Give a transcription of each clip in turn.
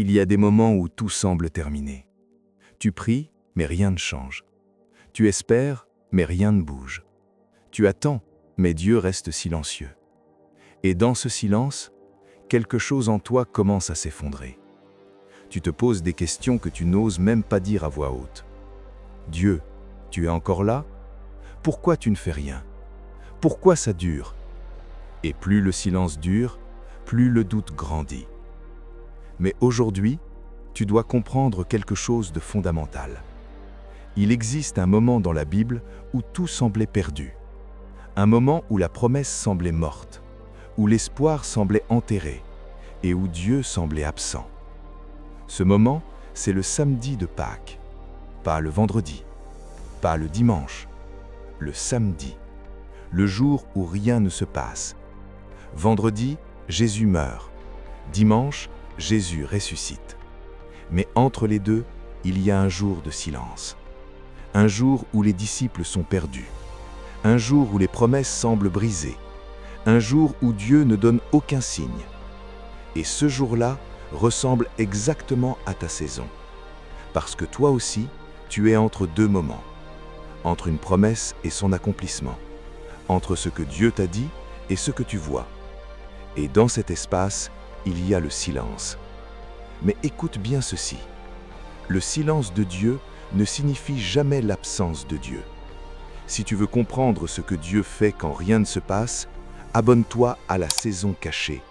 Il y a des moments où tout semble terminé. Tu pries, mais rien ne change. Tu espères, mais rien ne bouge. Tu attends, mais Dieu reste silencieux. Et dans ce silence, quelque chose en toi commence à s'effondrer. Tu te poses des questions que tu n'oses même pas dire à voix haute. Dieu, tu es encore là? Pourquoi tu ne fais rien? Pourquoi ça dure? Et plus le silence dure, plus le doute grandit. Mais aujourd'hui, tu dois comprendre quelque chose de fondamental. Il existe un moment dans la Bible où tout semblait perdu. Un moment où la promesse semblait morte, où l'espoir semblait enterré et où Dieu semblait absent. Ce moment, c'est le samedi de Pâques. Pas le vendredi, pas le dimanche, le samedi, le jour où rien ne se passe. Vendredi, Jésus meurt. Dimanche, Jésus ressuscite. Mais entre les deux, il y a un jour de silence. Un jour où les disciples sont perdus. Un jour où les promesses semblent brisées. Un jour où Dieu ne donne aucun signe. Et ce jour-là ressemble exactement à ta saison. Parce que toi aussi, tu es entre deux moments. Entre une promesse et son accomplissement. Entre ce que Dieu t'a dit et ce que tu vois. Et dans cet espace, il y a le silence. Mais écoute bien ceci. Le silence de Dieu ne signifie jamais l'absence de Dieu. Si tu veux comprendre ce que Dieu fait quand rien ne se passe, abonne-toi à la saison cachée.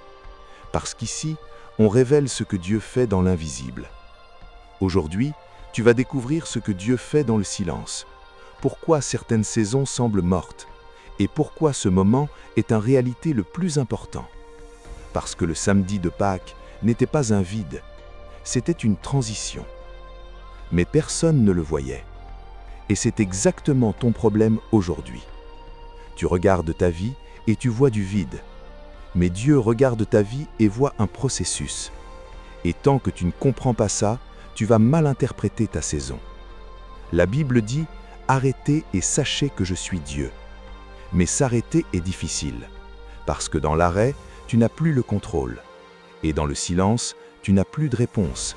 Parce qu'ici, on révèle ce que Dieu fait dans l'invisible. Aujourd'hui, tu vas découvrir ce que Dieu fait dans le silence. Pourquoi certaines saisons semblent mortes et pourquoi ce moment est en réalité le plus important. Parce que le samedi de Pâques n'était pas un vide, c'était une transition. Mais personne ne le voyait. Et c'est exactement ton problème aujourd'hui. Tu regardes ta vie et tu vois du vide. Mais Dieu regarde ta vie et voit un processus. Et tant que tu ne comprends pas ça, tu vas mal interpréter ta saison. La Bible dit « Arrêtez et sachez que je suis Dieu ». Mais s'arrêter est difficile, parce que dans l'arrêt, tu n'as plus le contrôle. Et dans le silence, tu n'as plus de réponse.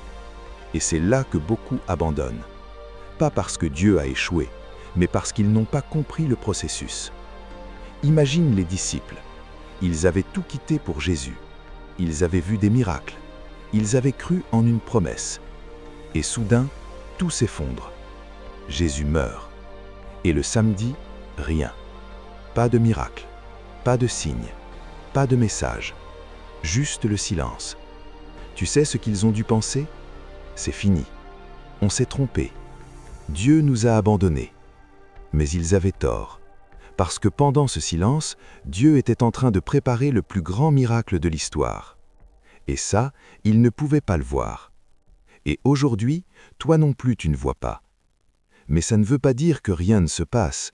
Et c'est là que beaucoup abandonnent. Pas parce que Dieu a échoué, mais parce qu'ils n'ont pas compris le processus. Imagine les disciples. Ils avaient tout quitté pour Jésus. Ils avaient vu des miracles. Ils avaient cru en une promesse. Et soudain, tout s'effondre. Jésus meurt. Et le samedi, rien. Pas de miracle, pas de signe, pas de message. Juste le silence. Tu sais ce qu'ils ont dû penser? C'est fini. On s'est trompé. Dieu nous a abandonnés. Mais ils avaient tort. Parce que pendant ce silence, Dieu était en train de préparer le plus grand miracle de l'histoire. Et ça, ils ne pouvaient pas le voir. Et aujourd'hui, toi non plus tu ne vois pas. Mais ça ne veut pas dire que rien ne se passe.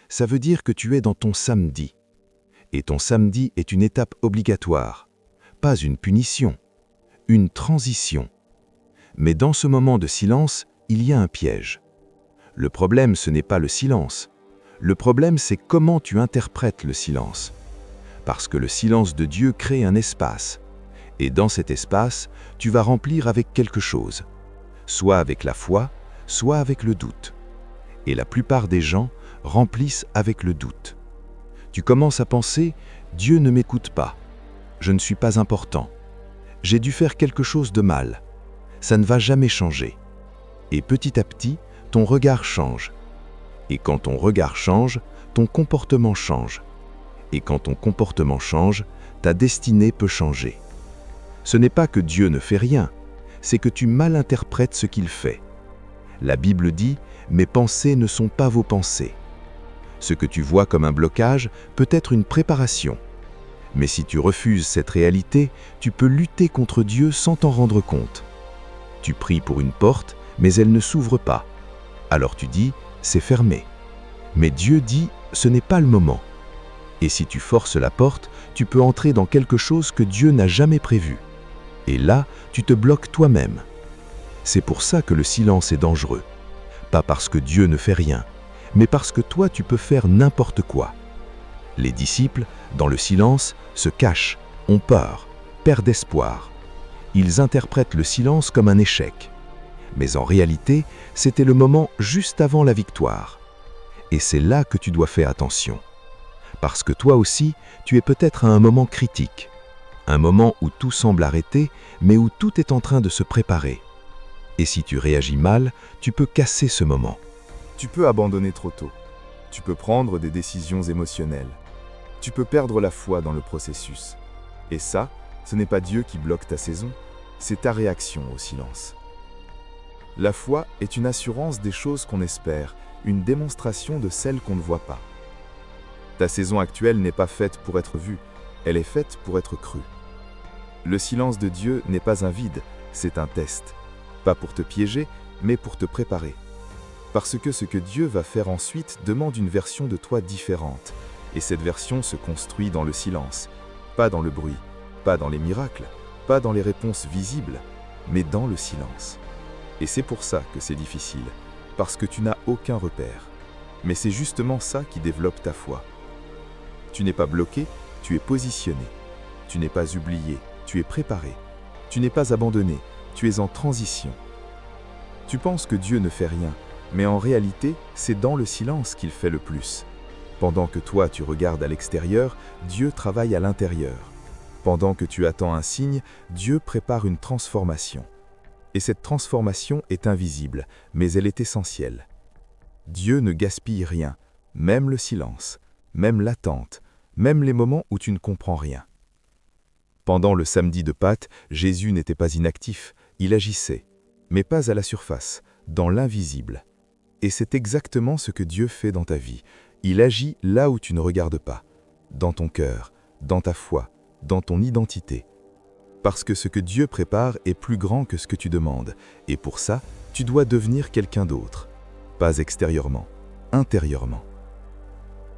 Ça veut dire que tu es dans ton samedi. Et ton samedi est une étape obligatoire, pas une punition, une transition. Mais dans ce moment de silence, il y a un piège. Le problème, ce n'est pas le silence. Le problème, c'est comment tu interprètes le silence. Parce que le silence de Dieu crée un espace. Et dans cet espace, tu vas remplir avec quelque chose. Soit avec la foi, soit avec le doute. Et la plupart des gens remplissent avec le doute. Tu commences à penser « Dieu ne m'écoute pas. Je ne suis pas important. J'ai dû faire quelque chose de mal. Ça ne va jamais changer. » Et petit à petit, ton regard change. Et quand ton regard change, ton comportement change. Et quand ton comportement change, ta destinée peut changer. Ce n'est pas que Dieu ne fait rien, c'est que tu mal interprètes ce qu'il fait. La Bible dit « Mes pensées ne sont pas vos pensées ». Ce que tu vois comme un blocage peut être une préparation. Mais si tu refuses cette réalité, tu peux lutter contre Dieu sans t'en rendre compte. Tu pries pour une porte, mais elle ne s'ouvre pas. Alors tu dis « c'est fermé ». Mais Dieu dit « ce n'est pas le moment ». Et si tu forces la porte, tu peux entrer dans quelque chose que Dieu n'a jamais prévu. Et là, tu te bloques toi-même. C'est pour ça que le silence est dangereux. Pas parce que Dieu ne fait rien, mais parce que toi tu peux faire n'importe quoi. Les disciples, dans le silence, se cachent, ont peur, perdent espoir. ils interprètent le silence comme un échec. Mais en réalité, c'était le moment juste avant la victoire. Et c'est là que tu dois faire attention. Parce que toi aussi, tu es peut-être à un moment critique. Un moment où tout semble arrêter, mais où tout est en train de se préparer. Et si tu réagis mal, tu peux casser ce moment. Tu peux abandonner trop tôt. Tu peux prendre des décisions émotionnelles. Tu peux perdre la foi dans le processus. Et ça, ce n'est pas Dieu qui bloque ta saison, c'est ta réaction au silence. La foi est une assurance des choses qu'on espère, une démonstration de celles qu'on ne voit pas. Ta saison actuelle n'est pas faite pour être vue, elle est faite pour être crue. Le silence de Dieu n'est pas un vide, c'est un test. Pas pour te piéger, mais pour te préparer. Parce que ce que Dieu va faire ensuite demande une version de toi différente. Et cette version se construit dans le silence, pas dans le bruit, pas dans les miracles, pas dans les réponses visibles, mais dans le silence. Et c'est pour ça que c'est difficile, parce que tu n'as aucun repère. Mais c'est justement ça qui développe ta foi. Tu n'es pas bloqué, tu es positionné. Tu n'es pas oublié, tu es préparé. Tu n'es pas abandonné, tu es en transition. Tu penses que Dieu ne fait rien, mais en réalité, c'est dans le silence qu'il fait le plus. Pendant que toi tu regardes à l'extérieur, Dieu travaille à l'intérieur. Pendant que tu attends un signe, Dieu prépare une transformation. Et cette transformation est invisible, mais elle est essentielle. Dieu ne gaspille rien, même le silence, même l'attente, même les moments où tu ne comprends rien. Pendant le samedi de Pâques, Jésus n'était pas inactif, il agissait, mais pas à la surface, dans l'invisible. Et c'est exactement ce que Dieu fait dans ta vie. Il agit là où tu ne regardes pas, dans ton cœur, dans ta foi, dans ton identité. Parce que ce que Dieu prépare est plus grand que ce que tu demandes, et pour ça, tu dois devenir quelqu'un d'autre. Pas extérieurement, intérieurement.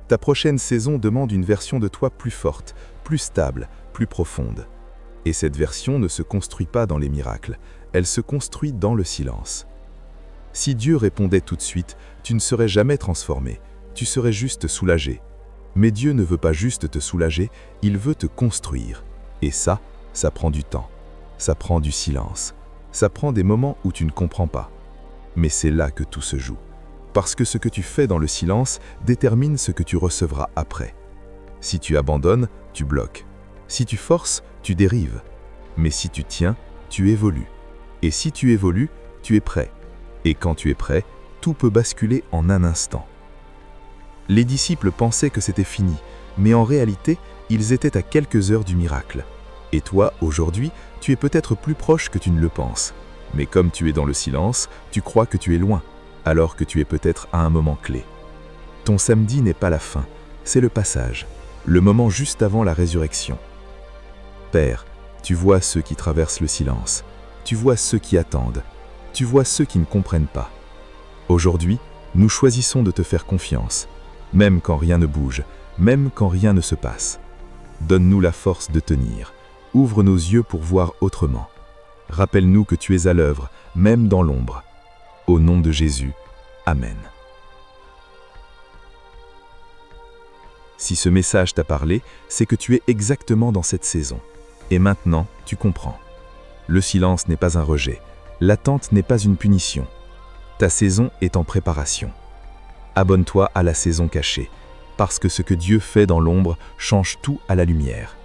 Ta prochaine saison demande une version de toi plus forte, plus stable, plus profonde. Et cette version ne se construit pas dans les miracles, elle se construit dans le silence. Si Dieu répondait tout de suite, tu ne serais jamais transformé, tu serais juste soulagé. Mais Dieu ne veut pas juste te soulager, il veut te construire. Et ça prend du temps, ça prend du silence, ça prend des moments où tu ne comprends pas. Mais c'est là que tout se joue. Parce que ce que tu fais dans le silence détermine ce que tu recevras après. Si tu abandonnes, tu bloques. Si tu forces, tu dérives. Mais si tu tiens, tu évolues. Et si tu évolues, tu es prêt. Et quand tu es prêt, tout peut basculer en un instant. Les disciples pensaient que c'était fini, mais en réalité, ils étaient à quelques heures du miracle. Et toi, aujourd'hui, tu es peut-être plus proche que tu ne le penses. Mais comme tu es dans le silence, tu crois que tu es loin, alors que tu es peut-être à un moment clé. Ton samedi n'est pas la fin, c'est le passage, le moment juste avant la résurrection. Père, tu vois ceux qui traversent le silence, tu vois ceux qui attendent, tu vois ceux qui ne comprennent pas. Aujourd'hui, nous choisissons de te faire confiance, même quand rien ne bouge, même quand rien ne se passe. Donne-nous la force de tenir, ouvre nos yeux pour voir autrement. Rappelle-nous que tu es à l'œuvre, même dans l'ombre. Au nom de Jésus, Amen. Si ce message t'a parlé, c'est que tu es exactement dans cette saison. Et maintenant, tu comprends. Le silence n'est pas un rejet, l'attente n'est pas une punition. Ta saison est en préparation. Abonne-toi à la saison cachée, parce que ce que Dieu fait dans l'ombre change tout à la lumière.